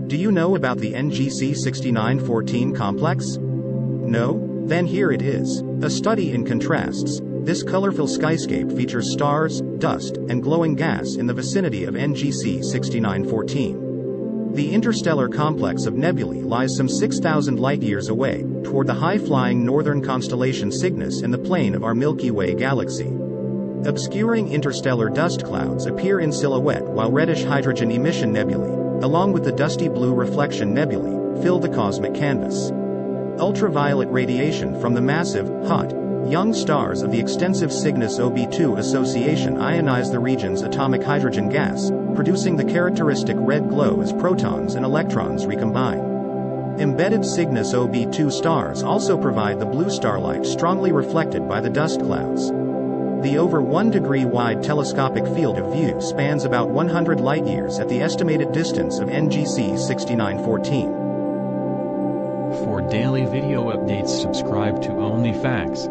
Do you know about the NGC 6914 complex? No? Then here it is. A study in contrasts. This colorful skyscape features stars, dust, and glowing gas in the vicinity of NGC 6914. The interstellar complex of nebulae lies some 6,000 light-years away, toward the high-flying northern constellation Cygnus in the plane of our Milky Way galaxy. Obscuring interstellar dust clouds appear in silhouette while reddish hydrogen emission nebulae, along with the dusty blue reflection nebulae, fill the cosmic canvas. Ultraviolet radiation from the massive, hot, young stars of the extensive Cygnus OB2 association ionize the region's atomic hydrogen gas, producing the characteristic red glow as protons and electrons recombine. Embedded Cygnus OB2 stars also provide the blue starlight strongly reflected by the dust clouds. The over 1 degree wide telescopic field of view spans about 100 light-years at the estimated distance of NGC 6914. For daily video updates, subscribe to Only Facts.